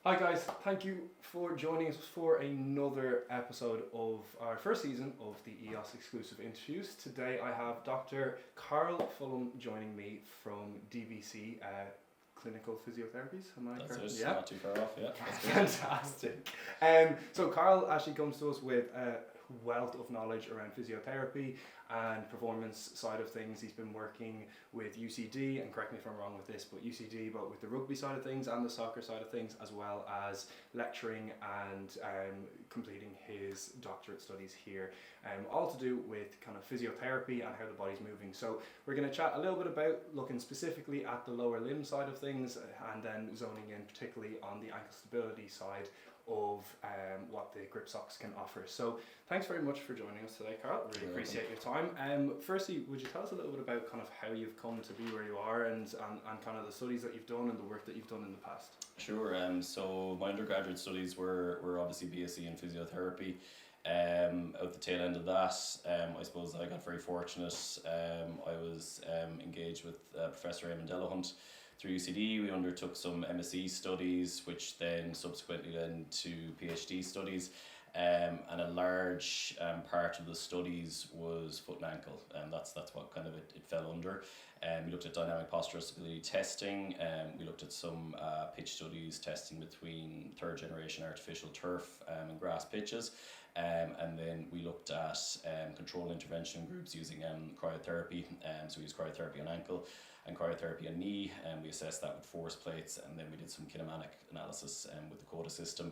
Hi guys, thank you for joining us for another episode of our first season of the Eos exclusive interviews. Today I have Dr. Karl Fullam joining me from DBC, Clinical Physiotherapies. Am I correct? That's it, Yeah. not too far off, yeah. Fantastic. So Karl actually comes to us with a wealth of knowledge around physiotherapy and performance side of things. He's been working with UCD, and correct me if I'm wrong with this, but UCD, but with the rugby side of things and the soccer side of things, as well as lecturing and completing his doctorate studies here, all to do with kind of physiotherapy and how the body's moving. So we're going to chat a little bit about looking specifically at the lower limb side of things, and then zoning in particularly on the ankle stability side of what the grip socks can offer. So thanks very much for joining us today, Karl. Really appreciate your time. Firstly, would you tell us a little bit about kind of how you've come to be where you are and kind of the studies that you've done and the work that you've done in the past? Sure, so my undergraduate studies were obviously BSc in physiotherapy. Out the tail end of that, I suppose I got very fortunate. I was engaged with Professor Eamon Delahunt through UCD. We undertook some MSc studies, which then subsequently led to PhD studies. And a large part of the studies was foot and ankle, and that's what kind of it fell under. We looked at dynamic postural stability testing. We looked at some pitch studies, testing between third generation artificial turf and grass pitches. And then we looked at control intervention groups using cryotherapy. So we used cryotherapy on ankle and cryotherapy on knee, and we assessed that with force plates, and then we did some kinematic analysis with the CODA system.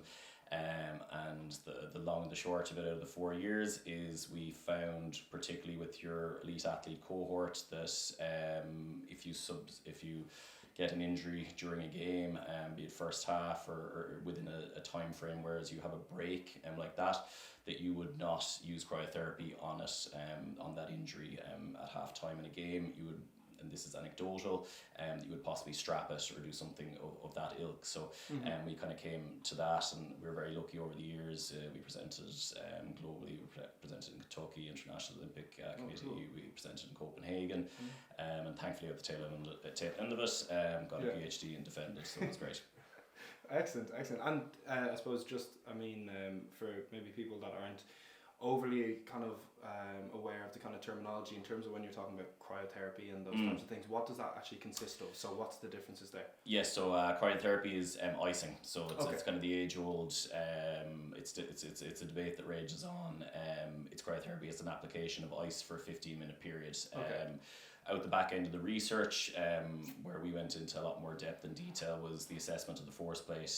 And the long and the short of it out of the 4 years is we found, particularly with your elite athlete cohort, that if you get an injury during a game, be it first half or within a time frame, whereas you have a break like that you would not use cryotherapy on it, on that injury at half time in a game. You would, and this is anecdotal, you would possibly strap it or do something of that ilk. So we kind of came to that, and we were very lucky over the years. We presented globally, we presented in Kentucky, International Olympic Committee, cool. We presented in Copenhagen, and thankfully at the tail end of it, got a PhD and defended, so it was great. Excellent. And I suppose for maybe people that aren't overly kind of aware of the kind of terminology in terms of when you're talking about cryotherapy and those types of things, what does that actually consist of? So what's the differences there? Yes, so cryotherapy is icing. So it's kind of the age-old. It's a debate that rages on. It's cryotherapy as an application of ice for a 15-minute period. Out the back end of the research, where we went into a lot more depth and detail, was the assessment of the force plate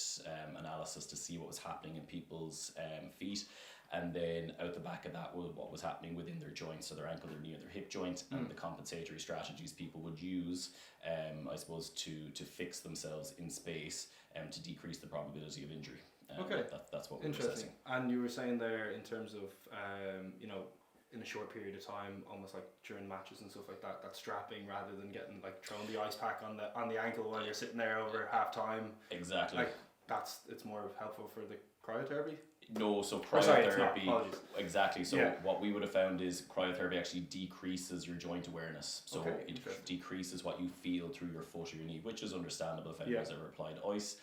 analysis to see what was happening in people's feet. And then out the back of that was what was happening within their joints, so their ankle, their knee, or their hip joint, and the compensatory strategies people would use, I suppose, to fix themselves in space to decrease the probability of injury. That's what we're assessing. And you were saying there in terms of, in a short period of time, almost like during matches and stuff like that, that strapping rather than getting thrown the ice pack on the ankle while you're sitting there over half time. Exactly. It's more helpful for the cryotherapy. No, so cryotherapy, Apologies. exactly. So what we would have found is cryotherapy actually decreases your joint awareness. So it decreases what you feel through your foot or your knee, which is understandable if anyone's ever applied ice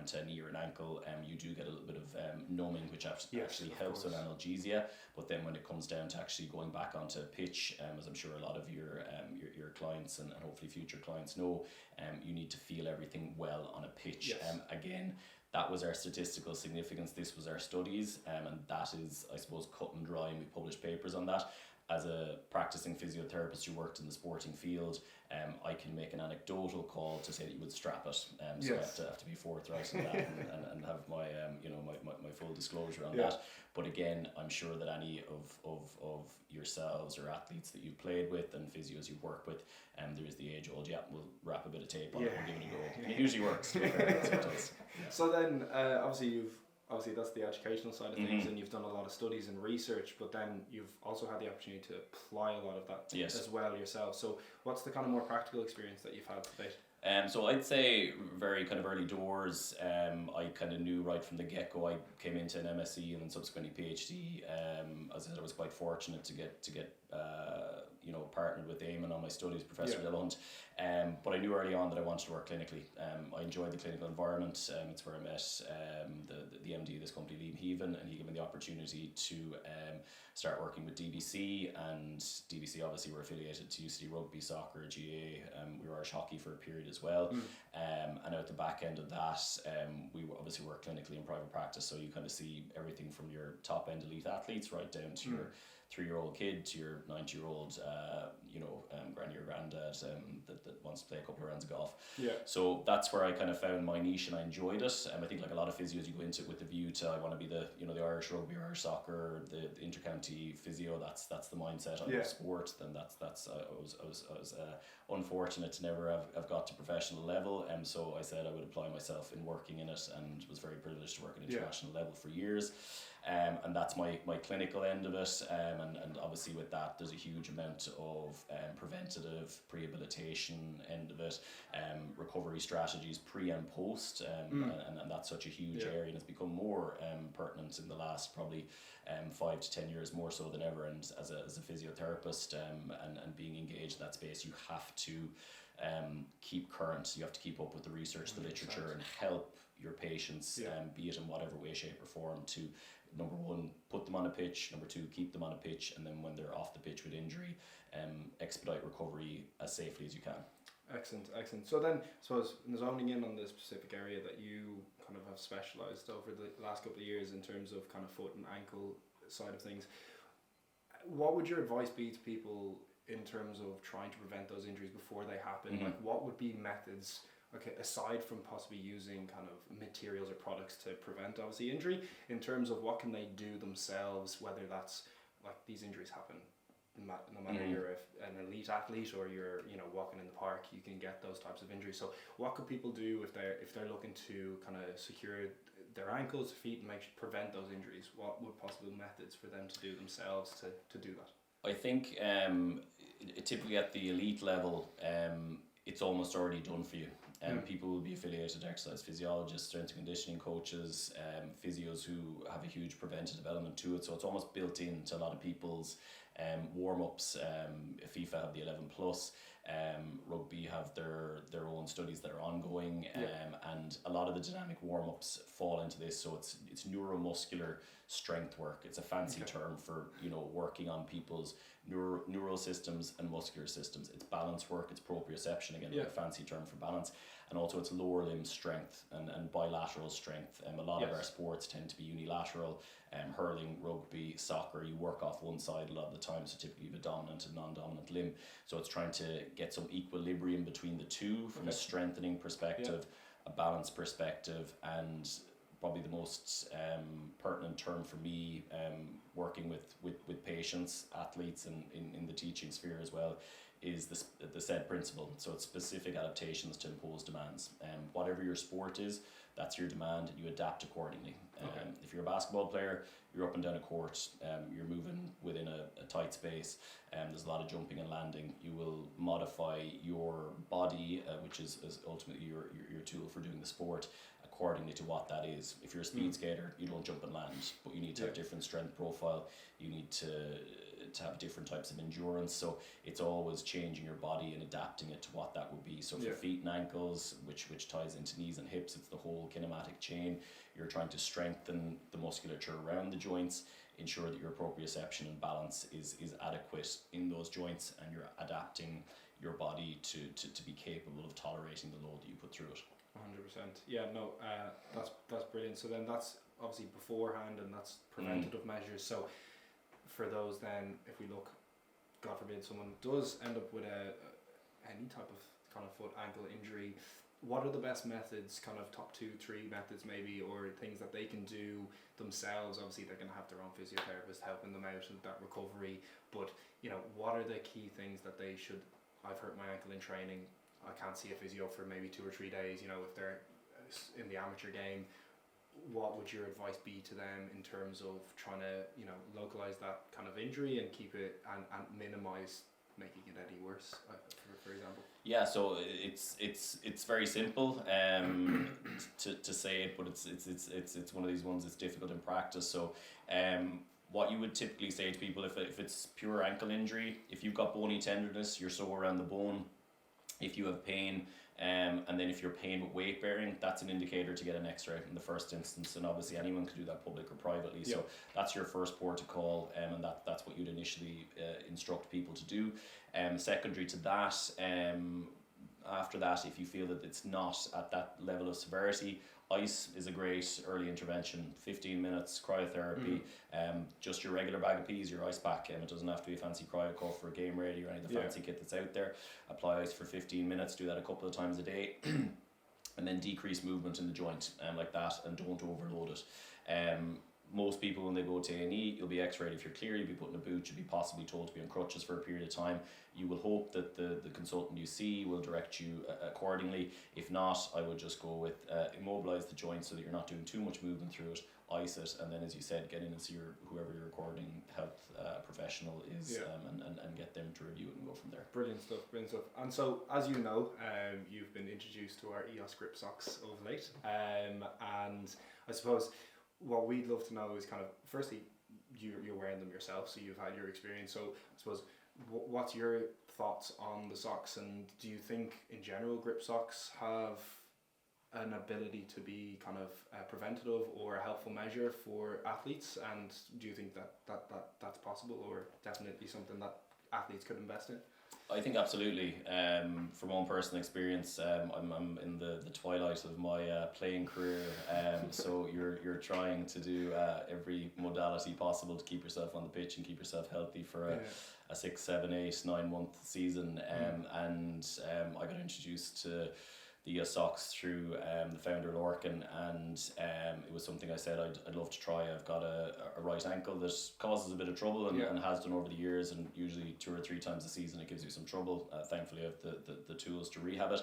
to a knee or an ankle. You do get a little bit of numbing, which actually helps with analgesia. But then when it comes down to actually going back onto pitch, as I'm sure a lot of your clients and hopefully future clients know, you need to feel everything well on a pitch. Again, that was our statistical significance. This was our studies, and that is, I suppose, cut and dry, and we published papers on that. As a practicing physiotherapist who worked in the sporting field, I can make an anecdotal call to say that you would strap it. So I have to be forthright in that and have my my full disclosure on that. But again, I'm sure that any of yourselves or athletes that you've played with and physios you've worked with, there is the age old, we'll wrap a bit of tape on it and give it a go. And it usually works. That's what it does. So then, obviously that's the educational side of things, and you've done a lot of studies and research, but then you've also had the opportunity to apply a lot of that as well yourself. So what's the kind of more practical experience that you've had to date? So I'd say very kind of early doors, I kind of knew right from the get-go. I came into an MSc and then subsequently PhD. As I said, I was quite fortunate to get partnered with Eamon on my studies, Professor Delahunt. But I knew early on that I wanted to work clinically. I enjoyed the clinical environment. It's where I met the MD of this company, Liam Heaven, and he gave me the opportunity to start working with DBC, and DBC obviously were affiliated to UCD Rugby, Soccer, GA. We were Irish Hockey for a period as well. And at the back end of that, we obviously work clinically in private practice, so you kind of see everything from your top end elite athletes right down to your 3-year-old kid to your 90-year-old, granny or granddad that wants to play a couple of rounds of golf. Yeah. So that's where I kind of found my niche, and I enjoyed it. I think like a lot of physios, you go into it with the view to I want to be the the Irish rugby, Irish soccer, the intercounty physio. That's the mindset of sport. Then that's I was unfortunate to never have got to professional level, and so I said I would apply myself in working in it, and was very privileged to work at international level for years. And that's my clinical end of it, and obviously with that there's a huge amount of preventative rehabilitation end of it, recovery strategies pre and post, and that's such a huge area, and it's become more pertinent in the last probably 5 to 10 years, more so than ever. And as a physiotherapist, and being engaged in that space, you have to keep current. You have to keep up with the research, the literature, and help your patients, be it in whatever way, shape or form, to number one, put them on a pitch, number two, keep them on a pitch, and then when they're off the pitch with injury, expedite recovery as safely as you can. Excellent. So then, I suppose, zoning in on the specific area that you kind of have specialised over the last couple of years in terms of kind of foot and ankle side of things, what would your advice be to people in terms of trying to prevent those injuries before they happen? Like, what would be methods, aside from possibly using kind of materials or products to prevent obviously injury, in terms of what can they do themselves, whether that's like these injuries happen no matter you're an elite athlete or you're walking in the park, you can get those types of injuries. So what could people do if they're looking to kind of secure their ankles, feet, and prevent those injuries? What would possible methods for them to do themselves to do that? I think typically at the elite level, it's almost already done for you. People will be affiliated exercise physiologists, strength and conditioning coaches, physios who have a huge preventative element to it. So it's almost built into a lot of people's warm-ups. FIFA have the 11 plus. Rugby have their own studies that are ongoing, and a lot of the dynamic warm-ups fall into this. So it's neuromuscular strength work. It's a fancy term for working on people's neural systems and muscular systems. It's balance work. It's proprioception, again, a fancy term for balance, and also it's lower limb strength and bilateral strength. A lot of our sports tend to be unilateral. Hurling, rugby, soccer, you work off one side a lot of the time, so typically you have a dominant and non-dominant limb. So it's trying to get some equilibrium between the two from a strengthening perspective, a balance perspective, and probably the most pertinent term for me, working with patients, athletes, and in the teaching sphere as well, is the SAID principle. So it's specific adaptations to imposed demands. Whatever your sport is, that's your demand, you adapt accordingly. If you're a basketball player, you're up and down a court, you're moving within a tight space, there's a lot of jumping and landing. You will modify your body, which is ultimately your tool for doing the sport, accordingly to what that is. If you're a speed skater, you don't jump and land, but you need to have different strength profile, you need to have different types of endurance. So it's always changing your body and adapting it to what that would be. So for feet and ankles, which ties into knees and hips, it's the whole kinematic chain. You're trying to strengthen the musculature around the joints, ensure that your proprioception and balance is adequate in those joints, and you're adapting your body to be capable of tolerating the load that you put through it. 100%. Yeah, no, that's brilliant. So then that's obviously beforehand, and that's preventative measures. So for those then, if we look, God forbid, someone does end up with any type of kind of foot ankle injury, what are the best methods, kind of top 2-3 methods maybe, or things that they can do themselves? Obviously they're going to have their own physiotherapist helping them out with that recovery, but what are the key things that they should? I've hurt my ankle in training, I can't see a physio for maybe 2 or 3 days. If they're in the amateur game, what would your advice be to them in terms of trying to localize that kind of injury and keep it and minimize making it any worse, for example? Yeah, so it's very simple to say it, but it's one of these ones that's difficult in practice. So what you would typically say to people if it's pure ankle injury, if you've got bony tenderness, you're sore around the bone, if you have pain, and then if you're pain with weight bearing, that's an indicator to get an X-ray in the first instance, and obviously anyone can do that public or privately. So that's your first port to call, and that's what you'd initially instruct people to do. Secondary to that, after that, if you feel that it's not at that level of severity, ice is a great early intervention. 15 minutes, cryotherapy, just your regular bag of peas, your ice pack. It doesn't have to be a fancy cryo cuff or a game ready or any of the fancy kit that's out there. Apply ice for 15 minutes, do that a couple of times a day, and then decrease movement in the joint like that, and don't overload it. Most people, when they go to A&E, you'll be x-rayed. If you're clear, you'll be put in a boot, you'll be possibly told to be on crutches for a period of time. You will hope that the consultant you see will direct you accordingly. If not, I would just go with immobilize the joint so that you're not doing too much movement through it, ice it, and then, as you said, get in and see whoever your recording health professional is, and get them to review it and go from there. Brilliant stuff, brilliant stuff. And so, as you know, you've been introduced to our Eos grip socks of late, and I suppose what we'd love to know is kind of, firstly, you're wearing them yourself, so you've had your experience. So I suppose, what's your thoughts on the socks, and do you think in general grip socks have an ability to be kind of preventative or a helpful measure for athletes, and do you think that's possible, or definitely something that athletes could invest in? I think absolutely. From my own personal experience, I'm in the twilight of my playing career. So you're trying to do every modality possible to keep yourself on the pitch and keep yourself healthy for a 6, 7, 8, 9 month season. And I got introduced to the Eos socks through the founder Lorcan, and it was something I said I'd love to try. I've got a right ankle that causes a bit of trouble and has done over the years, and usually 2 or 3 times a season it gives you some trouble. Thankfully I have the tools to rehab it,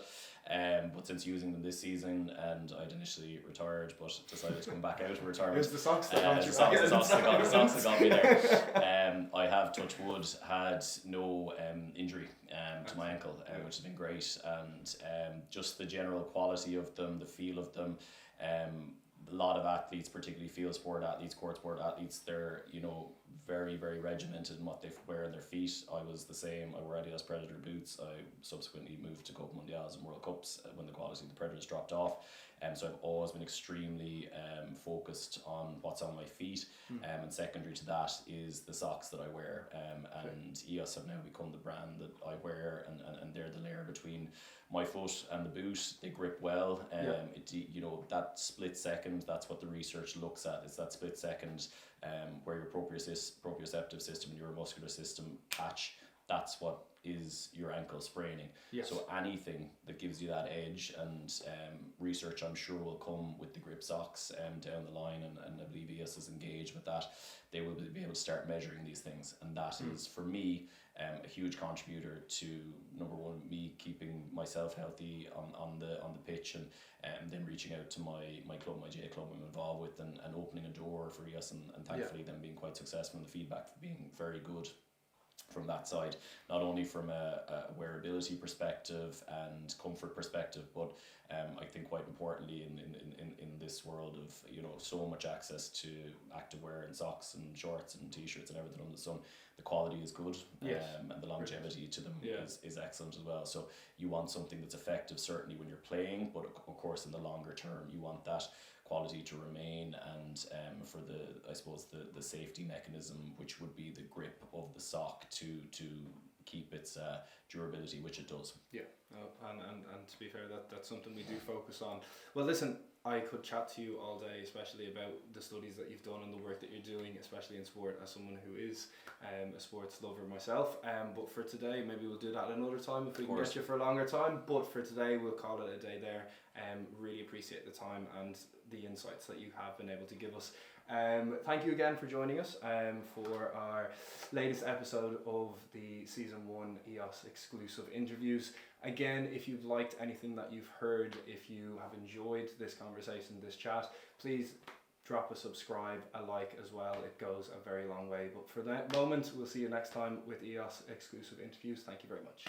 but since using them this season, and I'd initially retired but decided to come back out of retirement. It's the socks that got you the socks that got me there. I have, touch wood, had no injury to my ankle, which has been great, and just the general quality of them, the feel of them. A lot of athletes, particularly field sport athletes, court sport athletes, they're very, very regimented in what they wear on their feet. I was the same. I wore Adidas Predator boots. I subsequently moved to Copa Mundials and World Cups when the quality of the Predators dropped off. So I've always been extremely focused on what's on my feet. And secondary to that is the socks that I wear. And Eos have now become the brand that I wear, and they're the layer between my foot and the boot. They grip well. That split second, that's what the research looks at. It's that split second where your proprioceptive system and your muscular system catch. That's what is your ankle spraining. So anything that gives you that edge, and research I'm sure will come with the grip socks down the line, and I believe EOS is engaged with that. They will be able to start measuring these things, and that is, for me, a huge contributor to, number one, me keeping myself healthy on the pitch, and then reaching out to my club, my J club I'm involved with, and opening a door for EOS, and thankfully them being quite successful, and the feedback being very good from that side, not only from a wearability perspective and comfort perspective, but I think quite importantly in this world of so much access to activewear and socks and shorts and t-shirts and everything under the sun, the quality is good, and the longevity to them is excellent as well. So you want something that's effective certainly when you're playing, but of course in the longer term you want that quality to remain, and for the safety mechanism, which would be the grip of the sock, to keep its durability, which it does. And to be fair, that's something we do focus on. Well, listen, I could chat to you all day, especially about the studies that you've done and the work that you're doing, especially in sport, as someone who is a sports lover myself. But for today, maybe we'll do that another time if we can get you for a longer time. But for today, we'll call it a day there. Really appreciate the time and the insights that you have been able to give us. Thank you again for joining us for our latest episode of the Season 1 EOS exclusive interviews. Again, if you've liked anything that you've heard, if you have enjoyed this conversation, this chat, please drop a subscribe, a like as well. It goes a very long way. But for that moment, we'll see you next time with EOS exclusive interviews. Thank you very much.